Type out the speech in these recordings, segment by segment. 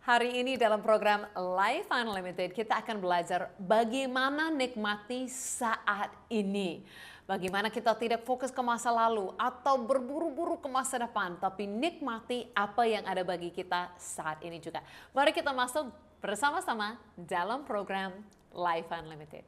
Hari ini dalam program Life Unlimited kita akan belajar bagaimana nikmati saat ini. Bagaimana kita tidak fokus ke masa lalu atau berburu-buru ke masa depan, tapi nikmati apa yang ada bagi kita saat ini juga. Mari kita masuk bersama-sama dalam program Life Unlimited.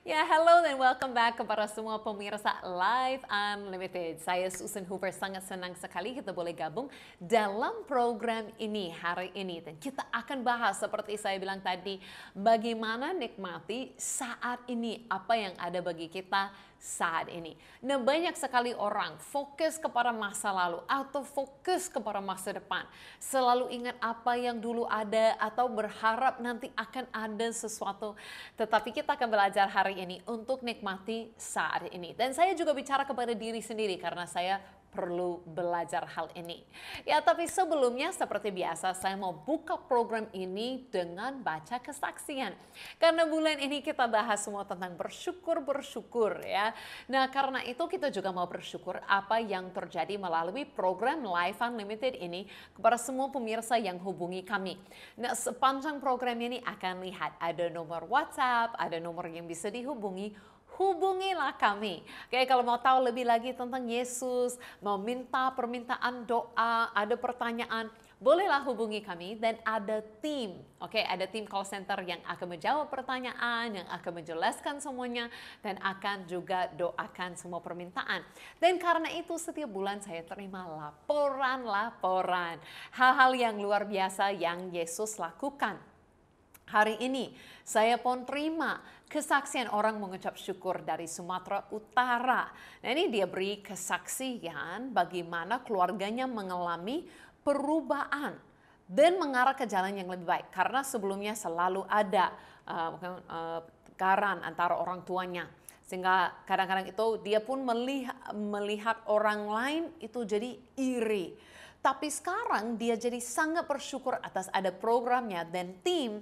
Ya, hello dan welcome back kepada semua pemirsa Live Unlimited. Saya Susan Hooper, sangat senang sekali kita boleh gabung dalam program ini hari ini. Dan kita akan bahas seperti saya bilang tadi, bagaimana nikmati saat ini, apa yang ada bagi kita saat ini. Nah, banyak sekali orang fokus kepada masa lalu atau fokus kepada masa depan. Selalu ingat apa yang dulu ada atau berharap nanti akan ada sesuatu. Tetapi kita akan belajar hari ini untuk nikmati saat ini. Dan saya juga bicara kepada diri sendiri karena saya perlu belajar hal ini. Ya, tapi sebelumnya seperti biasa saya mau buka program ini dengan baca kesaksian. Karena bulan ini kita bahas semua tentang bersyukur ya. Nah, karena itu kita juga mau bersyukur apa yang terjadi melalui program Life Unlimited ini kepada semua pemirsa yang hubungi kami. Nah, sepanjang program ini akan lihat ada nomor WhatsApp, ada nomor yang bisa dihubungi. Hubungilah kami. Oke, kalau mau tahu lebih lagi tentang Yesus, mau minta permintaan doa, ada pertanyaan, bolehlah hubungi kami dan ada tim. Oke, ada tim call center yang akan menjawab pertanyaan, yang akan menjelaskan semuanya dan akan juga doakan semua permintaan. Dan karena itu setiap bulan saya terima laporan. Hal-hal yang luar biasa yang Yesus lakukan. Hari ini saya pun terima kesaksian orang mengucap syukur dari Sumatera Utara. Nah, ini dia beri kesaksian bagaimana keluarganya mengalami perubahan dan mengarah ke jalan yang lebih baik. Karena sebelumnya selalu ada tengkaran antara orang tuanya. Sehingga kadang-kadang itu dia pun melihat orang lain itu jadi iri. Tapi sekarang dia jadi sangat bersyukur atas ada programnya dan tim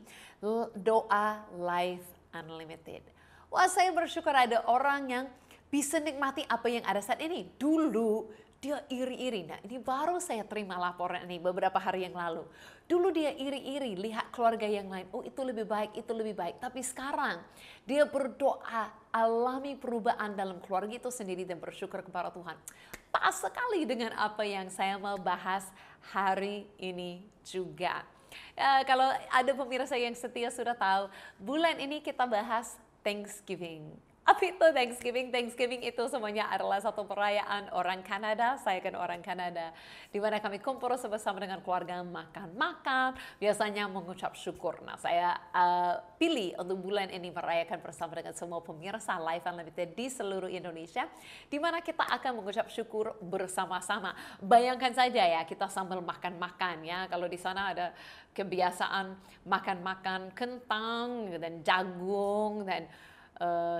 Doa Life Unlimited. Wah, saya bersyukur ada orang yang bisa nikmati apa yang ada saat ini. Dulu dia iri-iri. Nah, ini baru saya terima laporan ini beberapa hari yang lalu. Dulu dia iri-iri, lihat keluarga yang lain. Oh, itu lebih baik, itu lebih baik. Tapi sekarang dia berdoa, alami perubahan dalam keluarga itu sendiri dan bersyukur kepada Tuhan. Pas sekali dengan apa yang saya mau bahas hari ini juga. Ya, kalau ada pemirsa yang setia sudah tahu, bulan ini kita bahas Thanksgiving. Apa itu Thanksgiving? Thanksgiving itu semuanya adalah satu perayaan orang Kanada, saya kan orang Kanada, di mana kami kumpul bersama dengan keluarga makan-makan, biasanya mengucap syukur. Nah, saya pilih untuk bulan ini merayakan bersama dengan semua pemirsa Life Unlimited di seluruh Indonesia, di mana kita akan mengucap syukur bersama-sama. Bayangkan saja ya, kita sambil makan-makan ya, kalau di sana ada kebiasaan makan-makan kentang dan jagung dan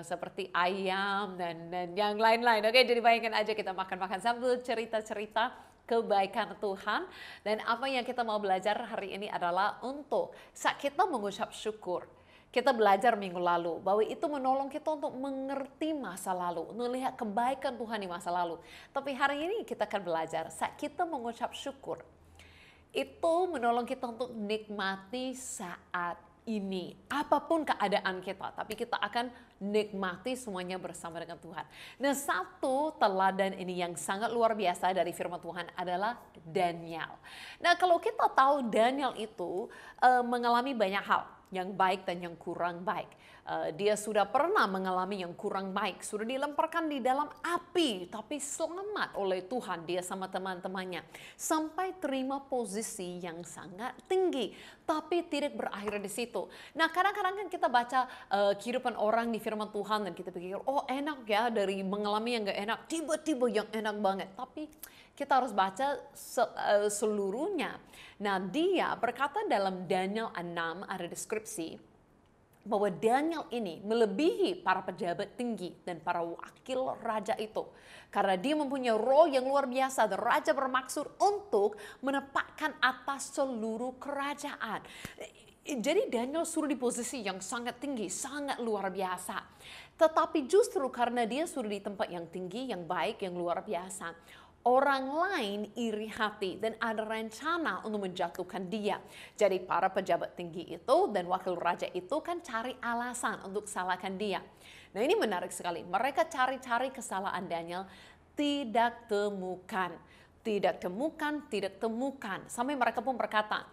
seperti ayam dan yang lain-lain. Oke, jadi bayangkan aja kita makan-makan sambil cerita-cerita kebaikan Tuhan. Dan apa yang kita mau belajar hari ini adalah untuk saat kita mengucap syukur. Kita belajar minggu lalu bahwa itu menolong kita untuk mengerti masa lalu, melihat kebaikan Tuhan di masa lalu. Tapi hari ini kita akan belajar saat kita mengucap syukur. Itu menolong kita untuk nikmati saat ini, apapun keadaan kita, tapi kita akan nikmati semuanya bersama dengan Tuhan. Nah, satu teladan ini yang sangat luar biasa dari firman Tuhan adalah Daniel. Nah, kalau kita tahu Daniel itu mengalami banyak hal yang baik dan yang kurang baik. Dia sudah pernah mengalami yang kurang baik, sudah dilemparkan di dalam api, tapi selamat oleh Tuhan dia sama teman-temannya. Sampai terima posisi yang sangat tinggi, tapi tidak berakhir di situ. Nah, kadang-kadang kan kita baca kehidupan orang di firman Tuhan dan kita pikir, oh enak ya, dari mengalami yang gak enak, tiba-tiba yang enak banget. Tapi kita harus baca seluruhnya. Nah, dia berkata dalam Daniel 6 ada deskripsi bahwa Daniel ini melebihi para pejabat tinggi dan para wakil raja itu. Karena dia mempunyai roh yang luar biasa dan raja bermaksud untuk menempatkan atas seluruh kerajaan. Jadi Daniel sudah di posisi yang sangat tinggi, sangat luar biasa. Tetapi justru karena dia sudah di tempat yang tinggi, yang baik, yang luar biasa, orang lain iri hati dan ada rencana untuk menjatuhkan dia. Jadi para pejabat tinggi itu dan wakil raja itu kan cari alasan untuk salahkan dia. Nah, ini menarik sekali. Mereka cari-cari kesalahan Daniel, tidak temukan. Tidak temukan. Sampai mereka pun berkata,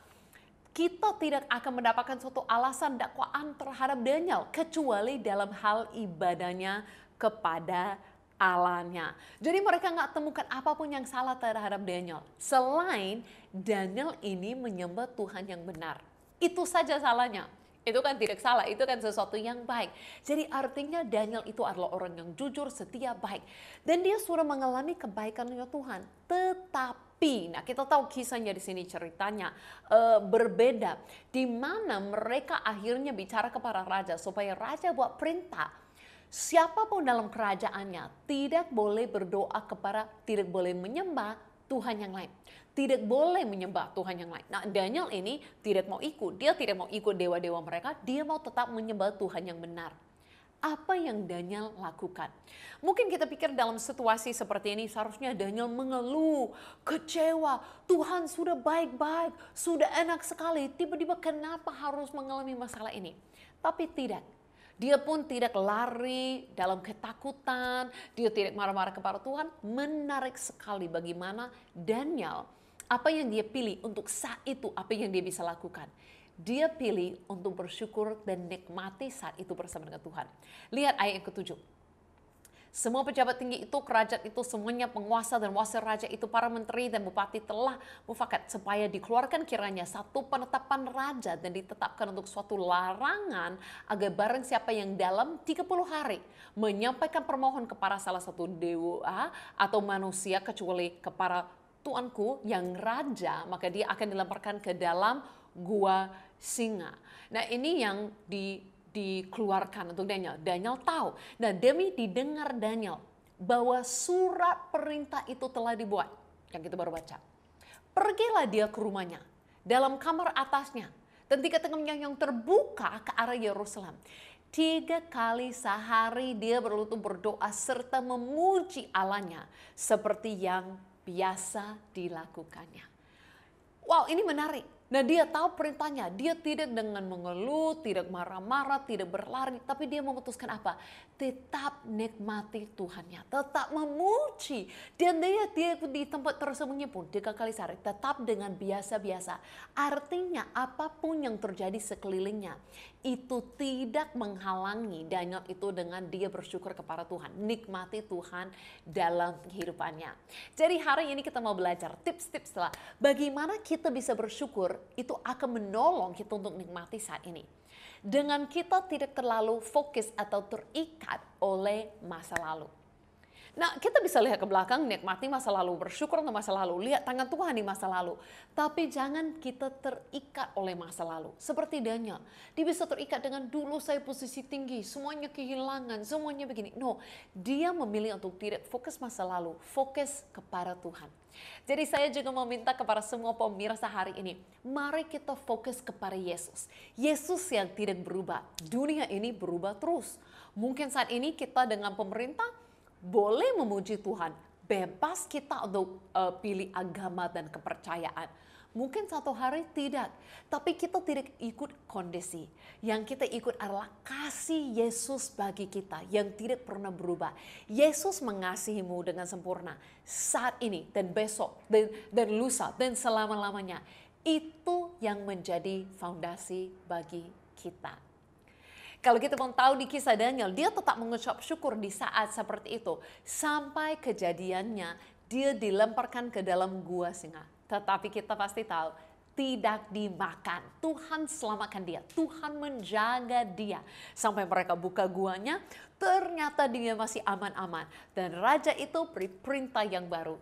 kita tidak akan mendapatkan suatu alasan dakwaan terhadap Daniel kecuali dalam hal ibadahnya kepada Allahnya. Jadi mereka nggak temukan apapun yang salah terhadap Daniel. Selain Daniel ini menyembah Tuhan yang benar. Itu saja salahnya. Itu kan tidak salah, itu kan sesuatu yang baik. Jadi artinya Daniel itu adalah orang yang jujur, setia, baik. Dan dia sudah mengalami kebaikannya Tuhan. Tetapi, nah kita tahu kisahnya di sini ceritanya berbeda. Di mana mereka akhirnya bicara kepada raja supaya raja buat perintah. Siapapun dalam kerajaannya tidak boleh tidak boleh menyembah Tuhan yang lain. Tidak boleh menyembah Tuhan yang lain. Nah, Daniel ini tidak mau ikut. Dia tidak mau ikut dewa-dewa mereka. Dia mau tetap menyembah Tuhan yang benar. Apa yang Daniel lakukan? Mungkin kita pikir dalam situasi seperti ini seharusnya Daniel mengeluh, kecewa. Tuhan sudah baik-baik, sudah enak sekali. Tiba-tiba kenapa harus mengalami masalah ini? Tapi tidak. Dia pun tidak lari dalam ketakutan, dia tidak marah-marah kepada Tuhan. Menarik sekali bagaimana Daniel, apa yang dia pilih untuk saat itu, apa yang dia bisa lakukan. Dia pilih untuk bersyukur dan nikmati saat itu bersama dengan Tuhan. Lihat ayat yang ke-7. Semua pejabat tinggi itu, kerajaan itu, semuanya penguasa dan wakil raja itu, para menteri dan bupati telah mufakat supaya dikeluarkan kiranya satu penetapan raja dan ditetapkan untuk suatu larangan agar barang siapa yang dalam 30 hari menyampaikan permohonan kepada salah satu dewa atau manusia kecuali kepada tuanku yang raja, maka dia akan dilemparkan ke dalam gua singa. Nah, ini yang dikeluarkan untuk Daniel. Daniel tahu. Nah, demi didengar Daniel bahwa surat perintah itu telah dibuat. Yang kita baru baca. Pergilah dia ke rumahnya, dalam kamar atasnya, dan 3 tangannya yang terbuka ke arah Yerusalem. 3 kali sehari dia berlutut berdoa serta memuji Allahnya seperti yang biasa dilakukannya. Wow, ini menarik. Nah, dia tahu perintahnya. Dia tidak dengan mengeluh, tidak marah-marah, tidak berlari. Tapi dia memutuskan apa? Tetap nikmati Tuhannya. Tetap memuji. Dan dia di tempat tersembunyi pun 3 kali sehari. Tetap dengan biasa-biasa. Artinya apapun yang terjadi sekelilingnya. Itu tidak menghalangi Daniel itu dengan dia bersyukur kepada Tuhan. Nikmati Tuhan dalam kehidupannya. Jadi hari ini kita mau belajar tips-tips lah. Bagaimana kita bisa bersyukur itu akan menolong kita untuk nikmati saat ini. Dengan kita tidak terlalu fokus atau terikat oleh masa lalu. Nah, kita bisa lihat ke belakang, nikmati masa lalu, bersyukur untuk masa lalu, lihat tangan Tuhan di masa lalu. Tapi jangan kita terikat oleh masa lalu. Seperti Daniel, dia bisa terikat dengan dulu saya posisi tinggi, semuanya kehilangan, semuanya begini. No, dia memilih untuk tidak fokus masa lalu, fokus kepada Tuhan. Jadi saya juga meminta kepada semua pemirsa hari ini, mari kita fokus kepada Yesus. Yesus yang tidak berubah, dunia ini berubah terus. Mungkin saat ini kita dengan pemerintah, boleh memuji Tuhan, bebas kita untuk pilih agama dan kepercayaan. Mungkin satu hari tidak, tapi kita tidak ikut kondisi. Yang kita ikut adalah kasih Yesus bagi kita yang tidak pernah berubah. Yesus mengasihimu dengan sempurna saat ini dan besok dan lusa dan selama-lamanya. Itu yang menjadi fondasi bagi kita. Kalau kita mau tahu di kisah Daniel, dia tetap mengucap syukur di saat seperti itu. Sampai kejadiannya dia dilemparkan ke dalam gua singa. Tetapi kita pasti tahu, tidak dimakan. Tuhan selamatkan dia. Tuhan menjaga dia. Sampai mereka buka guanya, ternyata dia masih aman-aman. Dan raja itu beri perintah yang baru.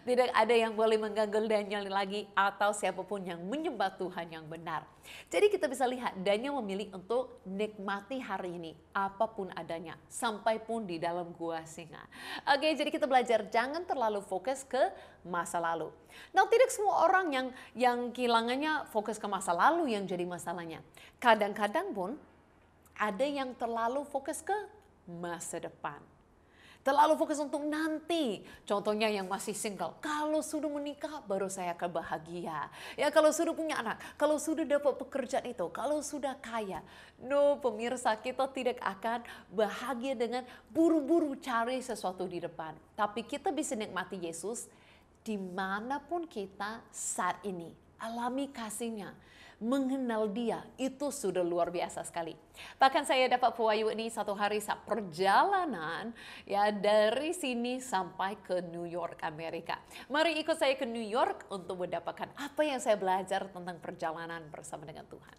Tidak ada yang boleh mengganggu Daniel lagi atau siapapun yang menyembah Tuhan yang benar. Jadi kita bisa lihat Daniel memilih untuk nikmati hari ini apapun adanya sampai pun di dalam gua singa. Oke, jadi kita belajar jangan terlalu fokus ke masa lalu. Nah, tidak semua orang yang kehilangannya fokus ke masa lalu yang jadi masalahnya. Kadang-kadang pun ada yang terlalu fokus ke masa depan. Terlalu fokus untuk nanti. Contohnya yang masih single. Kalau sudah menikah baru saya akan bahagia. Ya kalau sudah punya anak. Kalau sudah dapat pekerjaan itu. Kalau sudah kaya. No pemirsa, kita tidak akan bahagia dengan buru-buru cari sesuatu di depan. Tapi kita bisa nikmati Yesus dimanapun kita saat ini. Alami kasihnya. Mengenal dia itu sudah luar biasa sekali. Bahkan saya dapat pewayu ini satu hari saat perjalanan ya dari sini sampai ke New York, Amerika. Mari ikut saya ke New York untuk mendapatkan apa yang saya belajar tentang perjalanan bersama dengan Tuhan.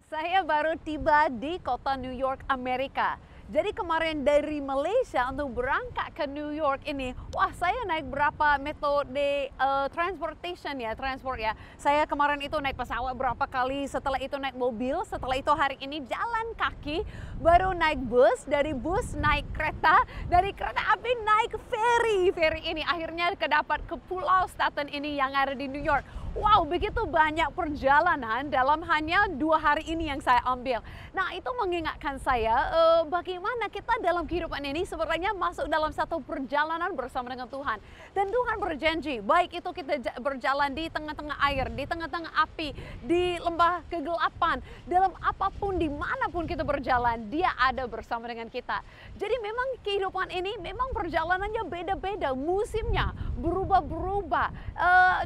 Saya baru tiba di kota New York, Amerika. Jadi kemarin dari Malaysia untuk berangkat ke New York ini, wah saya naik berapa metode transportation ya, transport ya. Saya kemarin itu naik pesawat berapa kali, setelah itu naik mobil, setelah itu hari ini jalan kaki, baru naik bus, dari bus naik kereta, dari kereta api naik ferry. Ferry ini akhirnya kedapat ke Pulau Staten ini yang ada di New York. Wow, begitu banyak perjalanan dalam hanya 2 hari ini yang saya ambil. Nah, itu mengingatkan saya bagaimana kita dalam kehidupan ini sebenarnya masuk dalam satu perjalanan bersama dengan Tuhan. Dan Tuhan berjanji, baik itu kita berjalan di tengah-tengah air, di tengah-tengah api, di lembah kegelapan, dalam apapun, dimanapun kita berjalan, Dia ada bersama dengan kita. Jadi memang kehidupan ini memang perjalanannya beda-beda, musimnya berubah-berubah.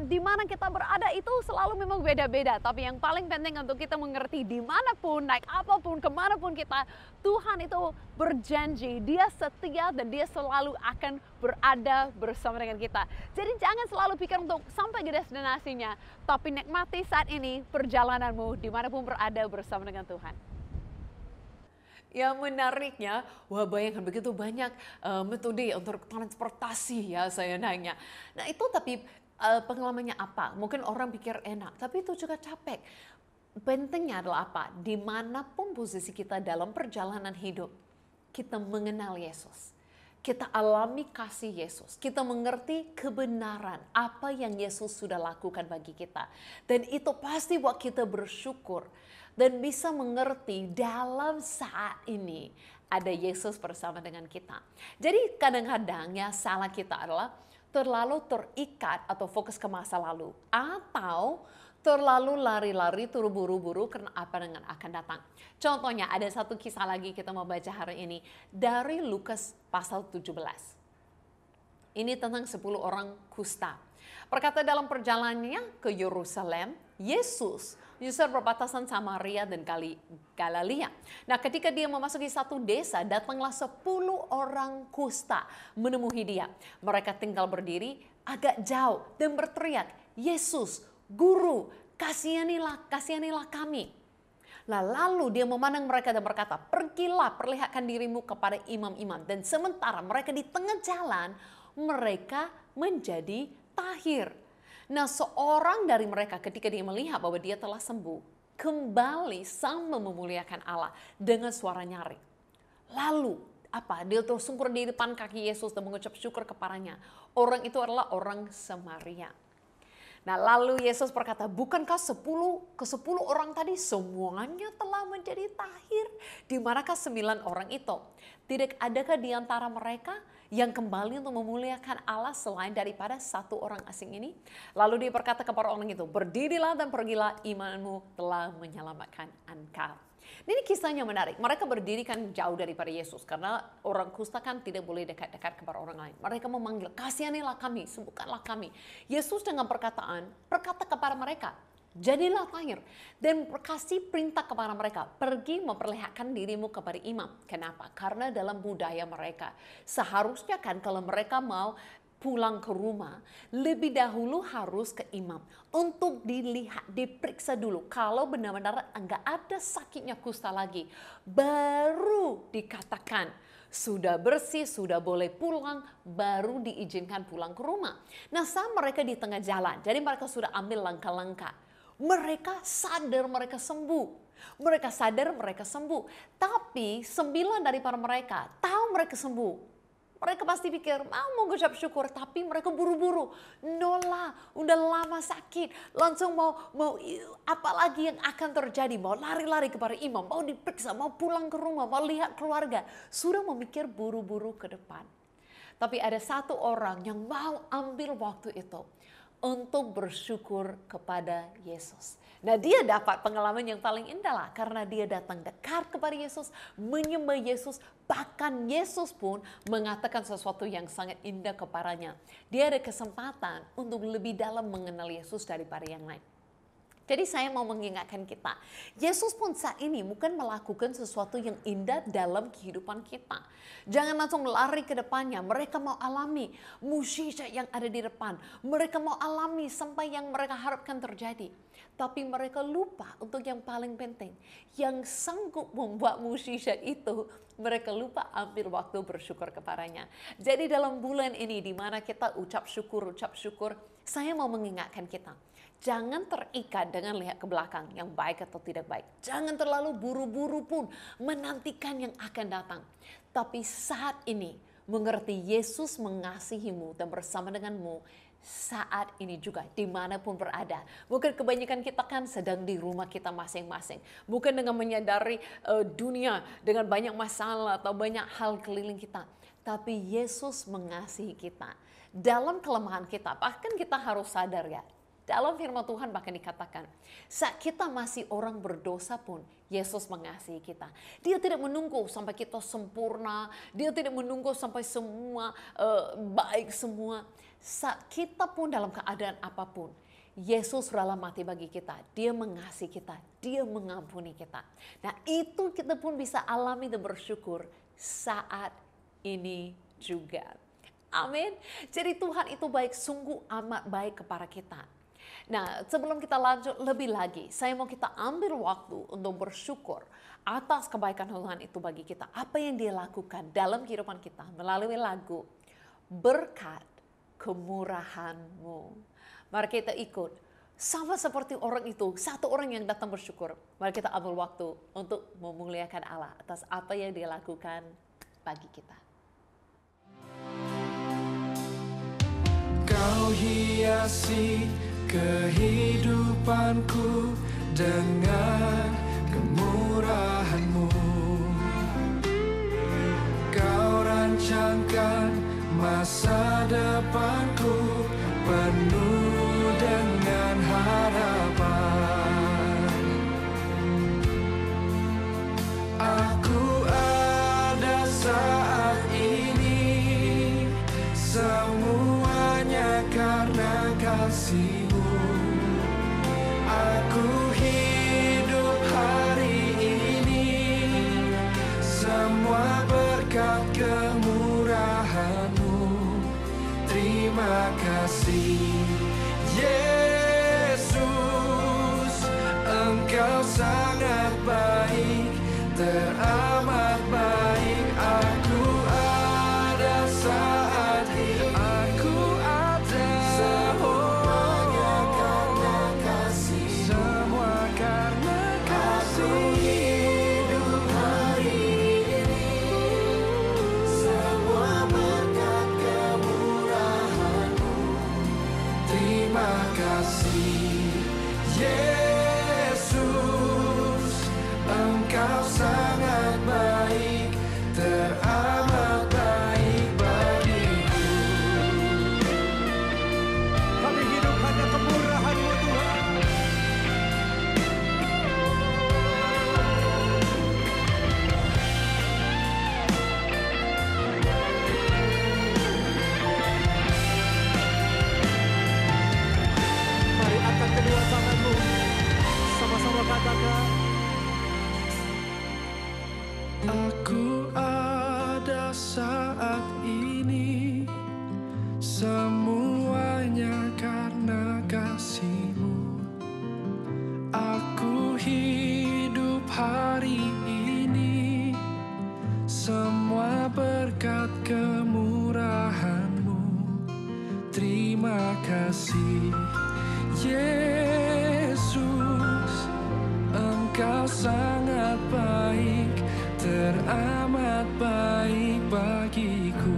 Di mana kita berada itu selalu memang beda-beda, tapi yang paling penting untuk kita mengerti dimanapun, naik apapun, kemanapun kita, Tuhan itu berjanji, Dia setia dan Dia selalu akan berada bersama dengan kita. Jadi jangan selalu pikir untuk sampai ke destinasinya, tapi nikmati saat ini perjalananmu dimanapun berada bersama dengan Tuhan. Yang menariknya, wah bayangkan begitu banyak metode untuk transportasi ya saya nanya. Nah itu tapi pengalamannya apa? Mungkin orang pikir enak, tapi itu juga capek. Pentingnya adalah apa? Dimanapun posisi kita dalam perjalanan hidup, kita mengenal Yesus. Kita alami kasih Yesus. Kita mengerti kebenaran apa yang Yesus sudah lakukan bagi kita. Dan itu pasti buat kita bersyukur. Dan bisa mengerti dalam saat ini ada Yesus bersama dengan kita. Jadi kadang-kadang ya salah kita adalah terlalu terikat atau fokus ke masa lalu. Atau terlalu lari-lari terburu-buru karena apa yang akan datang. Contohnya ada satu kisah lagi kita mau baca hari ini. Dari Lukas pasal 17. Ini tentang 10 orang kusta. Berkata dalam perjalanannya ke Yerusalem, Yesus berbatasan Samaria dan Galilea. Nah, ketika dia memasuki satu desa, datanglah 10 orang kusta menemui dia. Mereka tinggal berdiri agak jauh dan berteriak, Yesus, Guru, kasihanilah kami. Nah, lalu dia memandang mereka dan berkata, pergilah perlihatkan dirimu kepada imam-imam. Dan sementara mereka di tengah jalan, mereka menjadi tahir. Nah, seorang dari mereka ketika dia melihat bahwa dia telah sembuh, kembali sambil memuliakan Allah dengan suara nyaring. Lalu, apa? Dia tersungkur di depan kaki Yesus dan mengucap syukur kepadanya. Orang itu adalah orang Samaria. Nah, lalu Yesus berkata, bukankah 10 orang tadi semuanya telah menjadi tahir? Di manakah 9 orang itu? Tidak adakah di antara mereka yang kembali untuk memuliakan Allah selain daripada satu orang asing ini? Lalu dia berkata kepada orang itu, berdirilah dan pergilah, imanmu telah menyelamatkan engkau. Ini kisahnya menarik. Mereka berdiri kan jauh daripada Yesus karena orang kusta kan tidak boleh dekat-dekat kepada orang lain. Mereka memanggil, kasihanilah kami, sembuhkanlah kami. Yesus dengan perkataan berkata kepada mereka, Jadilah tahir dan kasih perintah kepada mereka, pergi memperlihatkan dirimu kepada imam. Kenapa? Karena dalam budaya mereka, seharusnya kan kalau mereka mau pulang ke rumah, lebih dahulu harus ke imam untuk dilihat, diperiksa dulu. Kalau benar-benar enggak ada sakitnya kusta lagi, baru dikatakan sudah bersih, sudah boleh pulang, baru diizinkan pulang ke rumah. Nah, saat mereka di tengah jalan, jadi mereka sudah ambil langkah-langkah. Mereka sadar mereka sembuh. Mereka sadar mereka sembuh. Tapi 9 daripada mereka tahu mereka sembuh. Mereka pasti pikir mau mengucap syukur, tapi mereka buru-buru. Nolah, udah lama sakit. Langsung mau apa lagi yang akan terjadi? Mau lari-lari kepada imam, mau diperiksa, mau pulang ke rumah, mau lihat keluarga. Sudah memikir buru-buru ke depan. Tapi ada satu orang yang mau ambil waktu itu untuk bersyukur kepada Yesus. Nah, dia dapat pengalaman yang paling indah lah, karena dia datang dekat kepada Yesus, menyembah Yesus, bahkan Yesus pun mengatakan sesuatu yang sangat indah kepadanya. Dia ada kesempatan untuk lebih dalam mengenal Yesus daripada yang lain. Jadi saya mau mengingatkan kita, Yesus pun saat ini bukan melakukan sesuatu yang indah dalam kehidupan kita. Jangan langsung lari ke depannya, mereka mau alami mukjizat yang ada di depan. Mereka mau alami sampai yang mereka harapkan terjadi. Tapi mereka lupa untuk yang paling penting, yang sanggup membuat mukjizat itu, mereka lupa ambil waktu bersyukur kepadanya. Jadi dalam bulan ini di mana kita ucap syukur, saya mau mengingatkan kita, jangan terikat dengan lihat ke belakang yang baik atau tidak baik. Jangan terlalu buru-buru pun menantikan yang akan datang. Tapi saat ini mengerti Yesus mengasihimu dan bersama denganmu saat ini juga dimanapun berada. Mungkin kebanyakan kita kan sedang di rumah kita masing-masing. Bukan dengan menyadari dunia dengan banyak masalah atau banyak hal keliling kita. Tapi Yesus mengasihi kita. Dalam kelemahan kita, bahkan kita harus sadar ya. Dalam firman Tuhan bahkan dikatakan, saat kita masih orang berdosa pun, Yesus mengasihi kita. Dia tidak menunggu sampai kita sempurna, dia tidak menunggu sampai semua baik semua. Saat kita pun dalam keadaan apapun, Yesus rela mati bagi kita. Dia mengasihi kita, dia mengampuni kita. Nah, itu kita pun bisa alami dan bersyukur saat ini juga. Amin. Jadi Tuhan itu baik, sungguh amat baik kepada kita. Nah, sebelum kita lanjut lebih lagi, saya mau kita ambil waktu untuk bersyukur atas kebaikan Tuhan itu bagi kita. Apa yang dia lakukan dalam kehidupan kita melalui lagu Berkat Kemurahan-Mu. Mari kita ikut. Sama seperti orang itu, satu orang yang datang bersyukur. Mari kita ambil waktu untuk memuliakan Allah atas apa yang dia lakukan bagi kita. Kau hiasi kehidupanku dengan kemurahan-Mu. Kau rancangkan masa depanku penuh dengan harapan. Aku ada saat ini, semuanya karena kasih-Mu. Aku hidup hari ini, semua berkat kemurahan-Mu. Terima kasih Yesus, Engkau sangat baik, teramat baik. Aku ada saat ini, aku ada semuanya karena kasih, semua karena kasih. Hidup hari ini, semua berkat kemurahan-Mu. Terima kasih Yesus, Engkau sangat baik, teramat baik bagiku. Kami hidup hanya kemurahan-Mu Tuhan. Mari angkat kedua tanganmu. Yesus, Engkau sangat baik, teramat baik bagiku.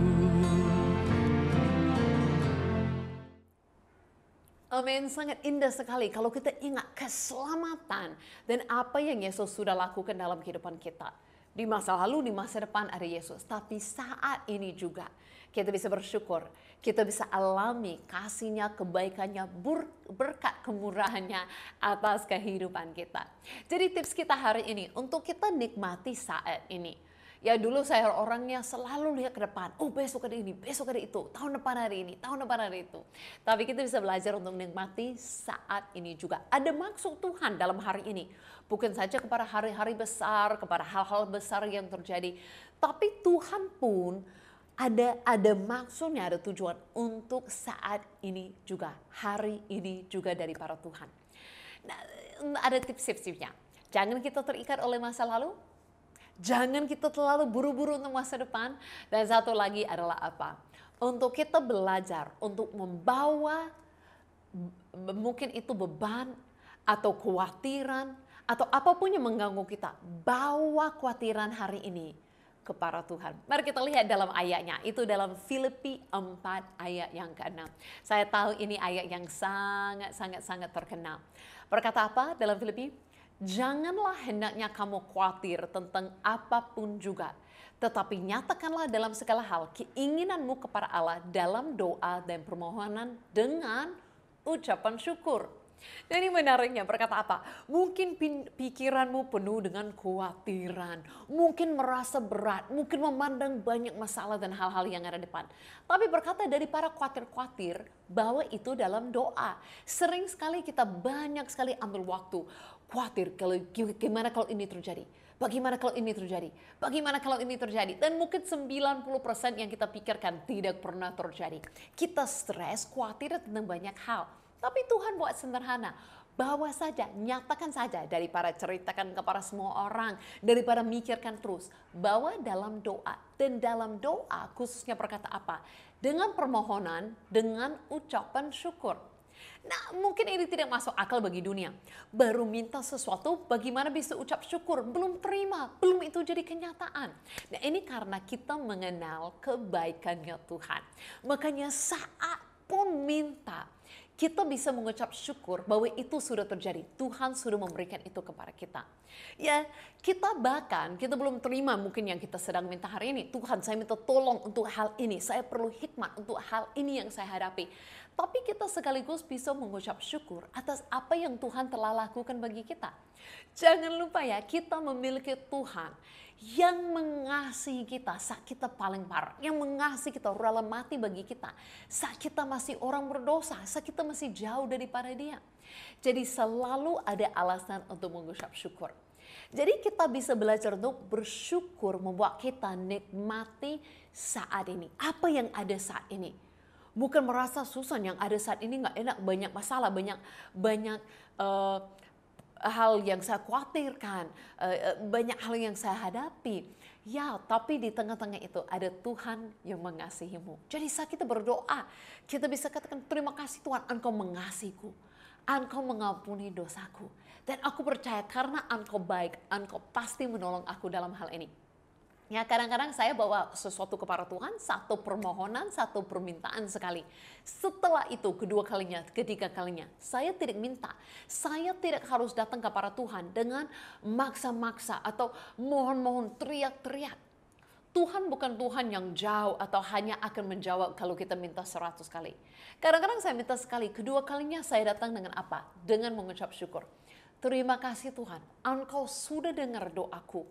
Amin, sangat indah sekali kalau kita ingat keselamatan dan apa yang Yesus sudah lakukan dalam kehidupan kita. Di masa lalu, di masa depan ada Yesus. Tapi saat ini juga kita bisa bersyukur. Kita bisa alami kasih-Nya, kebaikannya, berkat kemurahannya atas kehidupan kita. Jadi tips kita hari ini untuk kita nikmati saat ini. Ya dulu saya orangnya selalu lihat ke depan. Oh besok ada ini, besok ada itu. Tahun depan hari ini, tahun depan hari itu. Tapi kita bisa belajar untuk menikmati saat ini juga. Ada maksud Tuhan dalam hari ini. Bukan saja kepada hari-hari besar, kepada hal-hal besar yang terjadi. Tapi Tuhan pun ada maksudnya, ada tujuan untuk saat ini juga. Hari ini juga dari para Tuhan. Nah, ada tips-tipsnya. Jangan kita terikat oleh masa lalu. Jangan kita terlalu buru-buru untuk masa depan. Dan satu lagi adalah apa? Untuk kita belajar untuk membawa mungkin itu beban atau kekhawatiran atau apapun yang mengganggu kita. Bawa kekhawatiran hari ini kepada Tuhan. Mari kita lihat dalam ayatnya. Itu dalam Filipi 4 ayat yang ke-6. Saya tahu ini ayat yang sangat terkenal. Berkata apa dalam Filipi? Janganlah hendaknya kamu khawatir tentang apapun juga. Tetapi nyatakanlah dalam segala hal keinginanmu kepada Allah dalam doa dan permohonan dengan ucapan syukur. Dan ini menariknya berkata apa? Mungkin pikiranmu penuh dengan kekhawatiran. Mungkin merasa berat. Mungkin memandang banyak masalah dan hal-hal yang ada di depan. Tapi berkata daripada khawatir-khawatir, bawa itu dalam doa. Sering sekali kita banyak sekali ambil waktu. Khawatir gimana kalau ini terjadi. Bagaimana kalau ini terjadi? Bagaimana kalau ini terjadi? Dan mungkin 90% yang kita pikirkan tidak pernah terjadi. Kita stres, khawatir tentang banyak hal. Tapi Tuhan buat sederhana. Bawa saja, nyatakan saja daripada ceritakan kepada semua orang. Daripada mikirkan terus. Bawa dalam doa. Dan dalam doa khususnya berkata apa? Dengan permohonan, dengan ucapan syukur. Nah, mungkin ini tidak masuk akal bagi dunia. Baru minta sesuatu, bagaimana bisa ucap syukur? Belum terima, belum itu jadi kenyataan. Nah, ini karena kita mengenal kebaikannya Tuhan. Makanya saat pun minta, kita bisa mengucap syukur bahwa itu sudah terjadi. Tuhan sudah memberikan itu kepada kita. Ya, kita belum terima mungkin yang kita sedang minta hari ini. Tuhan, saya minta tolong untuk hal ini. Saya perlu hikmat untuk hal ini yang saya hadapi. Tapi kita sekaligus bisa mengucap syukur atas apa yang Tuhan telah lakukan bagi kita. Jangan lupa ya, kita memiliki Tuhan yang mengasihi kita saat kita paling parah. Yang mengasihi kita, rela mati bagi kita. Saat kita masih orang berdosa, saat kita masih jauh daripada Dia. Jadi selalu ada alasan untuk mengucap syukur. Jadi kita bisa belajar untuk bersyukur membuat kita nikmati saat ini. Apa yang ada saat ini. Bukan merasa susah yang ada saat ini nggak enak, banyak masalah, banyak hal yang saya khawatirkan, banyak hal yang saya hadapi. Ya, tapi di tengah-tengah itu ada Tuhan yang mengasihimu. Jadi saat kita berdoa, kita bisa katakan terima kasih Tuhan, Engkau mengasihiku. Engkau mengampuni dosaku. Dan aku percaya karena Engkau baik, Engkau pasti menolong aku dalam hal ini. Ya, kadang-kadang saya bawa sesuatu kepada Tuhan, satu permohonan, satu permintaan sekali. Setelah itu, kedua kalinya, ketiga kalinya, saya tidak minta. Saya tidak harus datang kepada Tuhan dengan maksa-maksa atau mohon-mohon teriak-teriak. Tuhan bukan Tuhan yang jauh atau hanya akan menjawab kalau kita minta 100 kali. Kadang-kadang saya minta sekali, kedua kalinya saya datang dengan apa? Dengan mengucap syukur. Terima kasih Tuhan, Engkau sudah dengar doaku.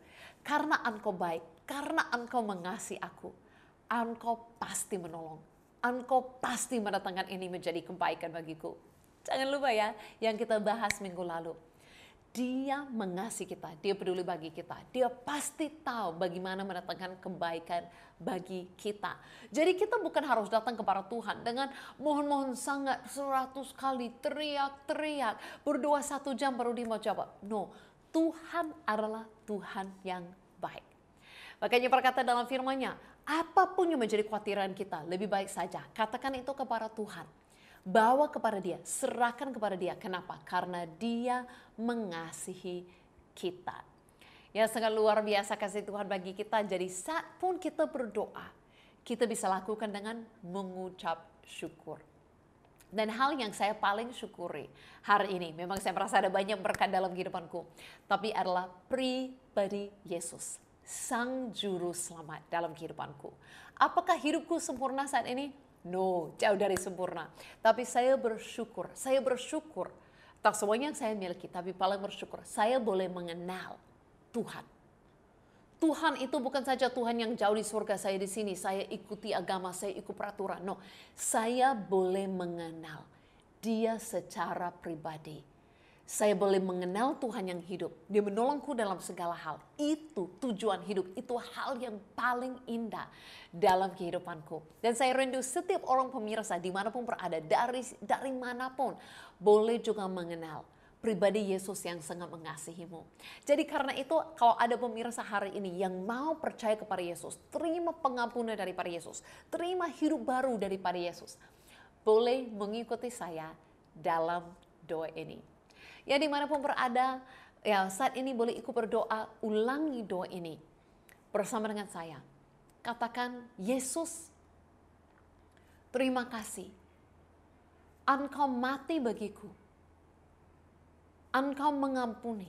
Karena Engkau baik, karena Engkau mengasihi aku, Engkau pasti menolong. Engkau pasti mendatangkan ini menjadi kebaikan bagiku. Jangan lupa ya, yang kita bahas minggu lalu. Dia mengasihi kita, Dia peduli bagi kita. Dia pasti tahu bagaimana mendatangkan kebaikan bagi kita. Jadi kita bukan harus datang kepada Tuhan dengan mohon-mohon sangat 100 kali, teriak-teriak, berdoa 1 jam baru Dia mau jawab. No, Tuhan adalah Tuhan yang baik. Makanya berkata dalam firman-Nya, apapun yang menjadi kekhawatiran kita, lebih baik saja katakan itu kepada Tuhan. Bawa kepada dia, serahkan kepada dia. Kenapa? Karena dia mengasihi kita. Ya, sangat luar biasa kasih Tuhan bagi kita. Jadi saat pun kita berdoa, kita bisa lakukan dengan mengucap syukur. Dan hal yang saya paling syukuri hari ini, memang saya merasa ada banyak berkat dalam kehidupanku, tapi adalah pribadi Yesus, Sang Juru Selamat dalam kehidupanku. Apakah hidupku sempurna saat ini? No, jauh dari sempurna. Tapi saya bersyukur tak semuanya yang saya miliki, tapi paling bersyukur saya boleh mengenal Tuhan. Tuhan itu bukan saja Tuhan yang jauh di surga, saya di sini, saya ikuti agama, saya ikut peraturan. No, saya boleh mengenal dia secara pribadi. Saya boleh mengenal Tuhan yang hidup. Dia menolongku dalam segala hal. Itu tujuan hidup, itu hal yang paling indah dalam kehidupanku. Dan saya rindu setiap orang pemirsa dimanapun berada, dari manapun, boleh juga mengenal pribadi Yesus yang sangat mengasihimu. Jadi karena itu kalau ada pemirsa hari ini yang mau percaya kepada Yesus, terima pengampunan daripada Yesus, terima hidup baru daripada Yesus, boleh mengikuti saya dalam doa ini. Ya dimanapun berada, ya saat ini boleh ikut berdoa, ulangi doa ini bersama dengan saya. Katakan, Yesus, terima kasih. Engkau mati bagiku. Engkau mengampuni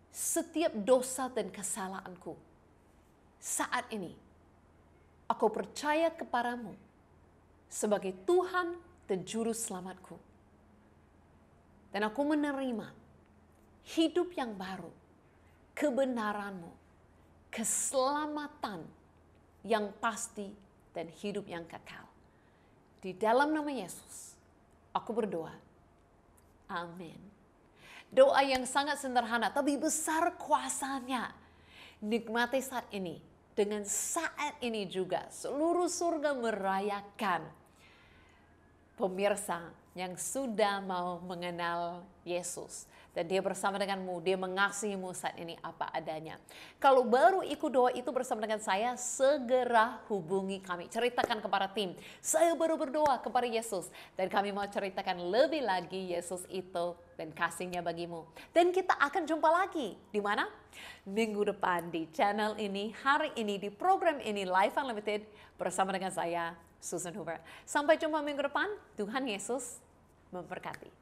setiap dosa dan kesalahanku. Saat ini, aku percaya kepadamu sebagai Tuhan dan Juru Selamatku. Dan aku menerima hidup yang baru, kebenaranmu, keselamatan yang pasti, dan hidup yang kekal. Di dalam nama Yesus, aku berdoa. Amin. Doa yang sangat sederhana, tapi besar kuasanya. Nikmati saat ini. Dengan saat ini juga, seluruh surga merayakan pemirsa yang sudah mau mengenal Yesus. Dan dia bersama denganmu, dia mengasihimu saat ini apa adanya. Kalau baru ikut doa itu bersama dengan saya, segera hubungi kami. Ceritakan kepada tim, saya baru berdoa kepada Yesus. Dan kami mau ceritakan lebih lagi Yesus itu dan kasihnya bagimu. Dan kita akan jumpa lagi. Di mana? Minggu depan di channel ini, hari ini di program ini, Life Unlimited, bersama dengan saya, Susan Hoover. Sampai jumpa minggu depan. Tuhan Yesus memberkati.